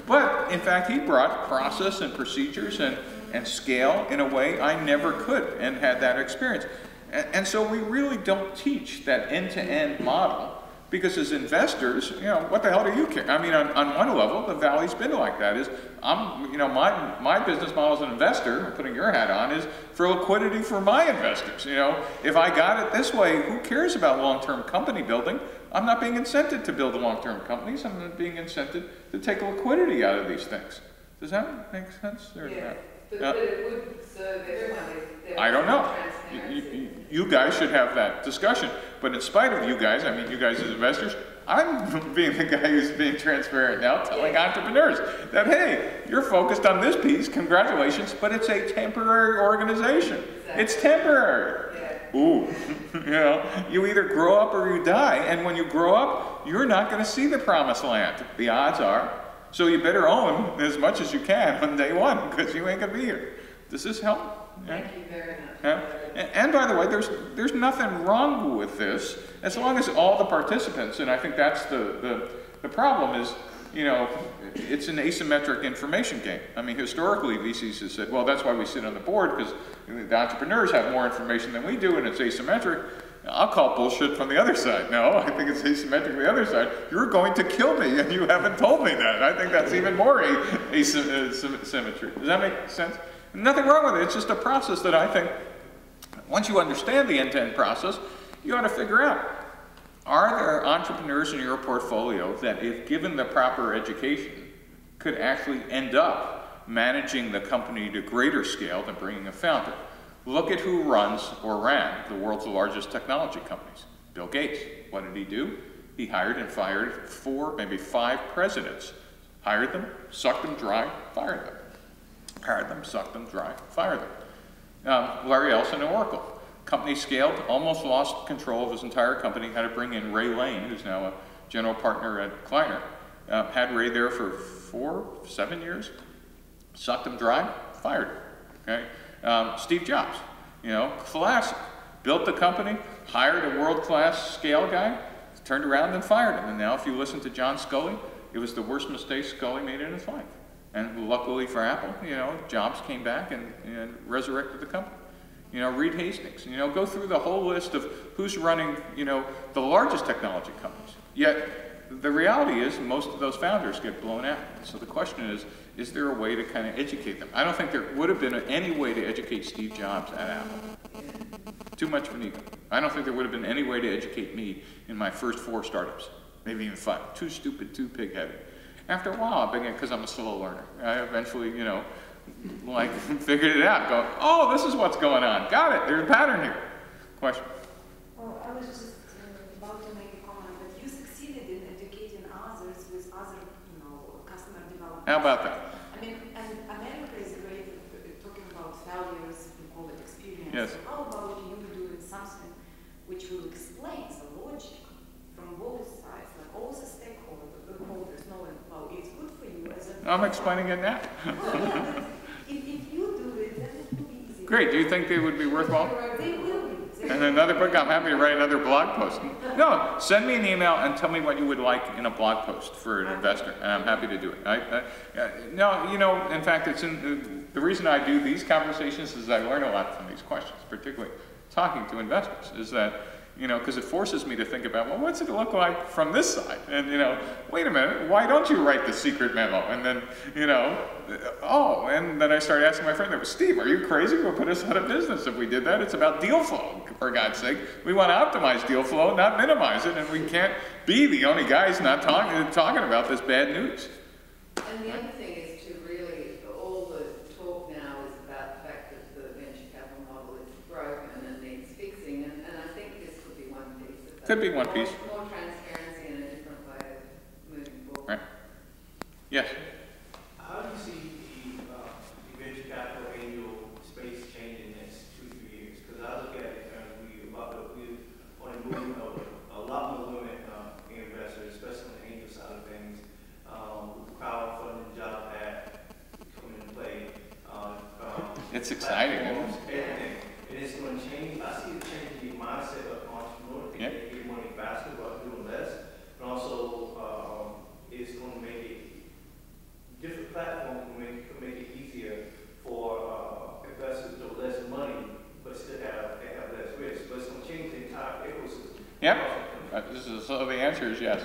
But in fact, he brought process and procedures and scale in a way I never could, and had that experience. And so we really don't teach that end-to-end model, because as investors, you know, what the hell do you care? I mean, on one level, the Valley's been like that. My business model as an investor, putting your hat on, is for liquidity for my investors. You know, if I got it this way, who cares about long-term company building? I'm not being incented to build long-term companies. I'm not being incented to take liquidity out of these things. Does that make sense? Yeah. But it would serve everyone if I don't know. You guys should have that discussion. But in spite of you guys, I mean, you guys as investors, I'm being the guy who's being transparent now, telling entrepreneurs that, hey, you're focused on this piece, congratulations, but it's a temporary organization. Exactly. It's temporary. Yeah. Ooh, you know, you either grow up or you die, and when you grow up, you're not going to see the promised land. The odds are. So you better own as much as you can on day one, because you ain't gonna be here. Does this help? Yeah. Thank you very much. Yeah. And by the way, there's nothing wrong with this, as long as all the participants, and I think that's the problem is, you know, it's an asymmetric information game. I mean, historically, VCs have said, well, that's why we sit on the board, because the entrepreneurs have more information than we do, and it's asymmetric. I'll call bullshit from the other side. No, I think it's asymmetric the other side. You're going to kill me, and you haven't told me that. I think that's even more asymmetry. Does that make sense? Nothing wrong with it. It's just a process that I think, once you understand the end-to-end process, you ought to figure out, are there entrepreneurs in your portfolio that, if given the proper education, could actually end up managing the company to greater scale than bringing a founder? Look at who runs or ran the world's largest technology companies. Bill Gates. What did he do? He hired and fired 4, maybe 5 presidents. Hired them, sucked them dry, fired them. Hired them, sucked them dry, fired them. Larry Ellison at Oracle. Company scaled, almost lost control of his entire company, had to bring in Ray Lane, who's now a general partner at Kleiner. Had Ray there for 7 years, sucked him dry, fired him. Okay? Steve Jobs, you know, classic. Built the company, hired a world-class scale guy, turned around and fired him. And now if you listen to John Scully, it was the worst mistake Scully made in his life. And luckily for Apple, you know, Jobs came back and resurrected the company. You know, Reed Hastings, you know, go through the whole list of who's running, you know, the largest technology companies. Yet, the reality is most of those founders get blown out. So the question is there a way to kind of educate them? I don't think there would have been any way to educate Steve Jobs at Apple. Too much of an ego. I don't think there would have been any way to educate me in my first 4 startups, maybe even 5. Too stupid, too pig-headed. After a while, because I'm a slow learner, I eventually, you know, like figured it out, going, oh, this is what's going on. Got it, there's a pattern here. Question? Well, I was just about to make a comment, but you succeeded in educating others with other, you know, customer development. How about that? I mean, and America is great at talking about failures and all that experience. Yes. So how about I'm explaining it now. If you do it, then it will be easy. Great. Do you think they would be worthwhile? They will be. And another book, I'm happy to write another blog post. No, send me an email and tell me what you would like in a blog post for an investor, and I'm happy to do it. No, you know, in fact, it's the reason I do these conversations is I learn a lot from these questions, particularly talking to investors, is that, you know, because it forces me to think about, well, what's it look like from this side? And, you know, wait a minute, why don't you write the secret memo? And then, you know, oh, and then I started asking my friend, Steve, are you crazy? We'll put us out of business if we did that. It's about deal flow, for God's sake. We want to optimize deal flow, not minimize it, and we can't be the only guys not talking about this bad news. And the other thing is to really, all the talk now is about the fact that the venture capital model is broken and needs fixing, and I think this could be one piece of that. Could be one piece. More transparency and a different way of moving forward. Right. Yes. How do you see the venture capital angel space change in the next 2-3 years? Because I look at it as we want to move a lot more women investors, especially on the angel side of things. Crowdfunding, job ad coming into play. It's exciting. Everything. And it's going to change. I see it changing the mindset of entrepreneurs. They can get money faster while doing less. And also, it's going to make it different platforms can make it easier for investors to do less money, but still have less risk. But it's going to change the entire ecosystem. Yep. So the answer is yes.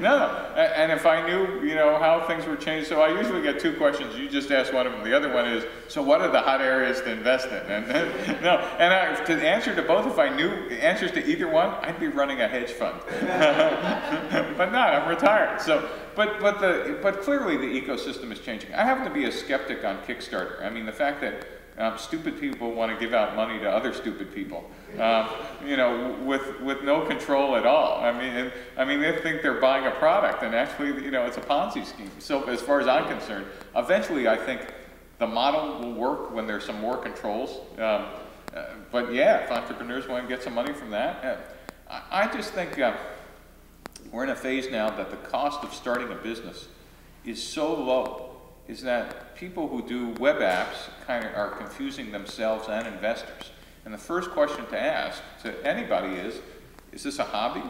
No. And if I knew, you know, how things were changed, so I usually get two questions. You just asked one of them. The other one is, so what are the hot areas to invest in? And no. And to answer to both, if I knew answers to either one, I'd be running a hedge fund. But not. I'm retired. So, but clearly the ecosystem is changing. I happen to be a skeptic on Kickstarter. I mean, the fact that stupid people want to give out money to other stupid people, you know, with no control at all. I mean, they think they're buying a product, and actually, you know, it's a Ponzi scheme. So as far as I'm concerned, eventually, I think the model will work when there's some more controls. But yeah, if entrepreneurs want to get some money from that, I just think we're in a phase now that the cost of starting a business is so low, is that people who do web apps kind of are confusing themselves and investors. And the first question to ask to anybody is this a hobby?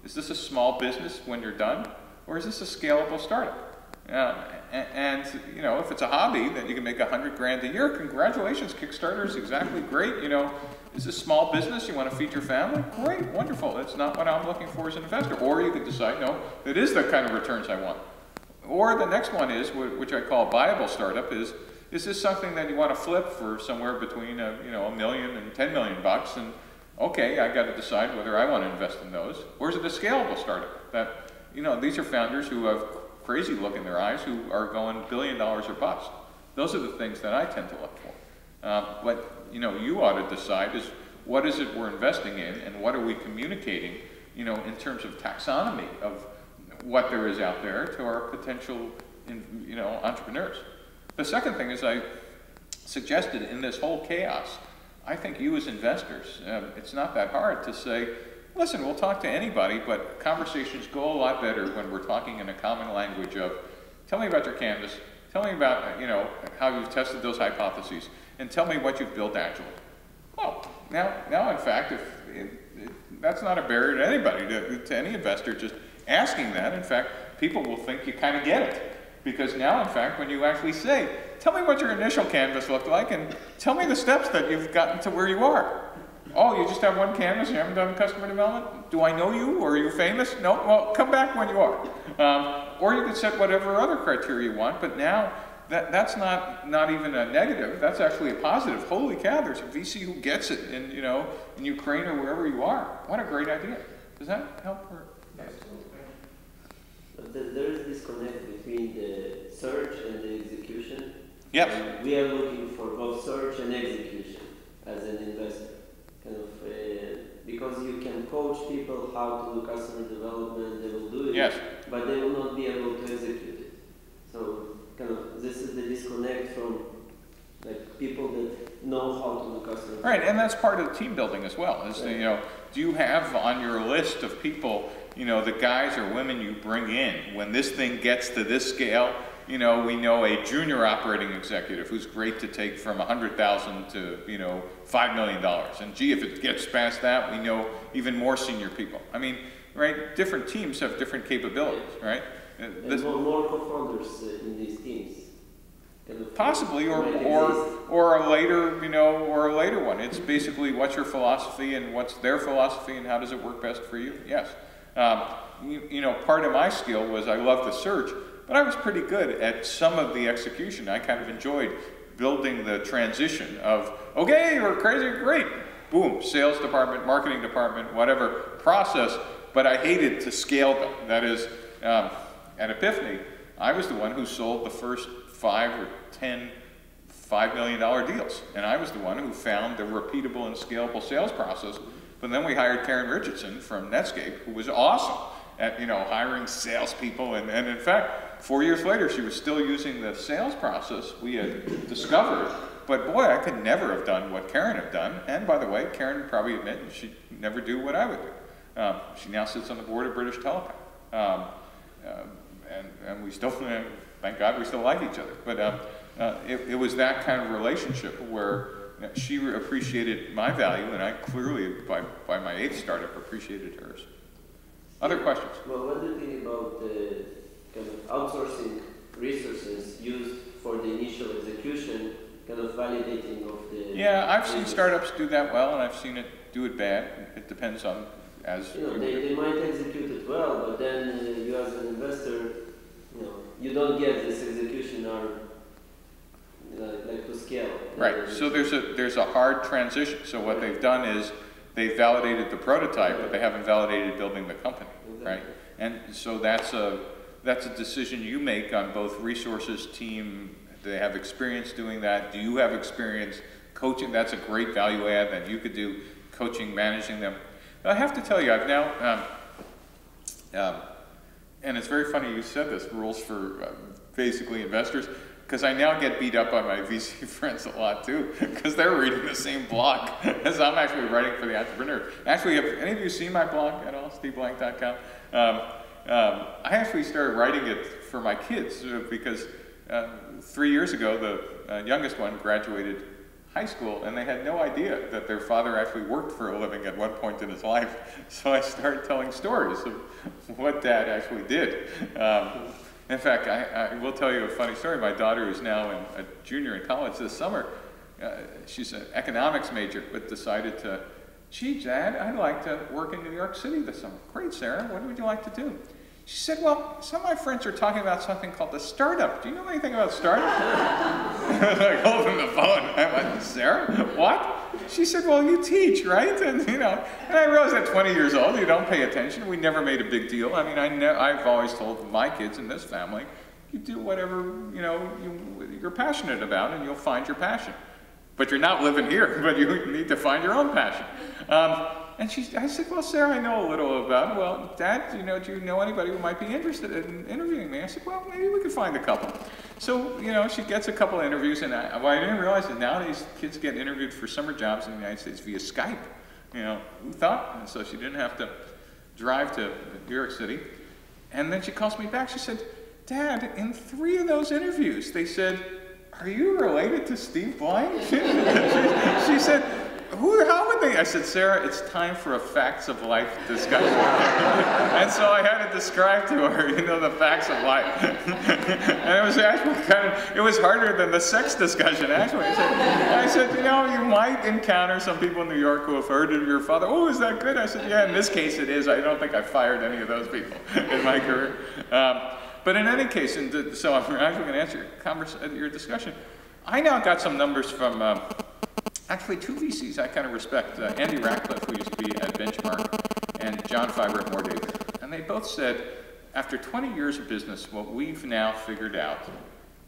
Is this a small business when you're done? Or is this a scalable startup? And you know, if it's a hobby, then you can make $100,000 a year. Congratulations, Kickstarter is exactly great. You know, is this small business? You want to feed your family? Great, wonderful. That's not what I'm looking for as an investor. Or you could decide, no, that is the kind of returns I want. Or the next one is, which I call viable startup, is this something that you want to flip for somewhere between you know, $1 million and $10 million bucks? And okay, I got to decide whether I want to invest in those. Or is it a scalable startup that, you know, these are founders who have crazy look in their eyes who are going $1 billion or bust. Those are the things that I tend to look for. But you know, you ought to decide is what is it we're investing in, and what are we communicating, you know, in terms of taxonomy of what there is out there to our potential, you know, entrepreneurs. The second thing is I suggested in this whole chaos, I think you as investors, it's not that hard to say, listen, we'll talk to anybody, but conversations go a lot better when we're talking in a common language of, tell me about your canvas, tell me about, you know, how you've tested those hypotheses, and tell me what you've built actually. Well, now in fact, that's not a barrier to anybody, to any investor, just asking that. In fact, people will think you kind of get it. Because now, in fact, when you actually say, tell me what your initial canvas looked like, and tell me the steps that you've gotten to where you are. Oh, you just have one canvas, you haven't done customer development? Do I know you, or are you famous? No, well, come back when you are. Or you could set whatever other criteria you want, but now that's not even a negative, that's actually a positive. Holy cow, there's a VC who gets it in, you know, in Ukraine or wherever you are. What a great idea. Does that help? Or? There is disconnect between the search and the execution. Yes. And we are looking for both search and execution as an investor. Kind of, because you can coach people how to do customer development, they will do it, yes, but they will not be able to execute it. So kind of this is the disconnect from like people that know how to do customer development. Right, and that's part of the team building as well. Is, you know, do you have on your list of people, you know, the guys or women you bring in, when this thing gets to this scale, you know, we know a junior operating executive who's great to take from $100,000 to, you know, $5 million. And gee, if it gets past that, we know even more senior people. I mean, right, different teams have different capabilities, right? And more co-founders in these teams. Kind of possibly, or a later, you know, or a later one. It's basically what's your philosophy and what's their philosophy and how does it work best for you? Yes. You know, part of my skill was I loved the search, but I was pretty good at some of the execution. I kind of enjoyed building the transition of, okay, we're crazy, great, boom, sales department, marketing department, whatever process, but I hated to scale them. That is, at Epiphany, I was the one who sold the first 5 or 10 $5 million deals. And I was the one who found the repeatable and scalable sales process. But then we hired Karen Richardson from Netscape, who was awesome at, you know, hiring salespeople. And in fact, 4 years later, she was still using the sales process we had discovered. But boy, I could never have done what Karen had done. And by the way, Karen would probably admit she'd never do what I would do. She now sits on the board of British Telecom. And we still, thank God, we still like each other. But it was that kind of relationship where she appreciated my value, and I clearly, by my 8th startup, appreciated hers. Other questions? Well, what do you think about the kind of outsourcing resources used for the initial execution, kind of validating of the... Yeah, I've seen startups do that well, and I've seen it do it bad. It depends on, as... You know, they might execute it well, but then you as an investor, you know, you don't get this execution or like to scale. Right, so there's a hard transition. So what they've done is they've validated the prototype, but they haven't validated building the company, right? And so that's a decision you make on both resources, team. Do they have experience doing that? Do you have experience coaching? That's a great value add that you could do, coaching, managing them. But I have to tell you, I've now, and it's very funny you said this, rules for basically investors, because I now get beat up by my VC friends a lot too, because they're reading the same blog as I'm actually writing for the entrepreneur. Actually, have any of you seen my blog at all, steveblank.com? I actually started writing it for my kids because 3 years ago, the youngest one graduated high school, and they had no idea that their father actually worked for a living at one point in his life. So I started telling stories of what Dad actually did. In fact, I will tell you a funny story. My daughter, who's now a junior in college this summer, she's an economics major, but decided to, gee, Dad, I'd like to work in New York City this summer. Great, Sarah, what would you like to do? She said, well, some of my friends are talking about something called the startup. Do you know anything about startup? Like, holding the phone. I went, Sarah, what? She said, well, you teach, right? And, you know, and I realized at 20 years old, you don't pay attention. We never made a big deal. I mean, I've always told my kids in this family, you do whatever, you know, you're passionate about, and you'll find your passion. But you're not living here, but you need to find your own passion. And I said, well, Sarah, I know a little about it. Well, Dad, do you know anybody who might be interested in interviewing me? I said, well, maybe we could find a couple. So, you know, she gets a couple of interviews, and I didn't realize that nowadays kids get interviewed for summer jobs in the United States via Skype. You know, who thought? And so she didn't have to drive to New York City. And then she calls me back. She said, Dad, in 3 of those interviews, they said, are you related to Steve Blank? She said, how would they? I said, Sarah, it's time for a facts of life discussion. And so I had to describe to her, you know, the facts of life. And it was actually it was harder than the sex discussion, actually. I said, you know, you might encounter some people in New York who have heard of your father. Oh, is that good? I said, yeah, in this case it is. I don't think I fired any of those people in my career. But in any case, so I'm actually going to answer your discussion. I now got some numbers from actually 2 VCs I kind of respect, Andy Ratcliffe, who used to be at Benchmark, and John Fiber at Mordave. And they both said, after 20 years of business, what we've now figured out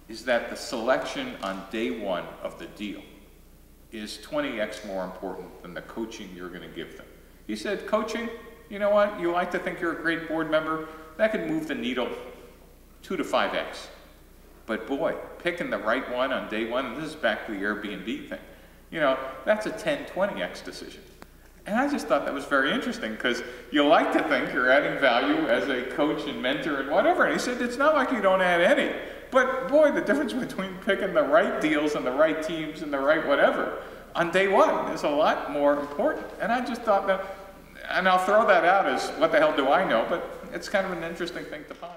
is that the selection on day 1 of the deal is 20x more important than the coaching you're going to give them. He said, coaching, you know what, you like to think you're a great board member, that could move the needle 2 to 5x. But boy, picking the right one on day 1, and this is back to the Airbnb thing, you know, that's a 10, 20x decision. And I just thought that was very interesting because you like to think you're adding value as a coach and mentor and whatever. And he said, it's not like you don't add any. But boy, the difference between picking the right deals and the right teams and the right whatever on day one is a lot more important. And I just thought that, and I'll throw that out as what the hell do I know, but it's kind of an interesting thing to ponder.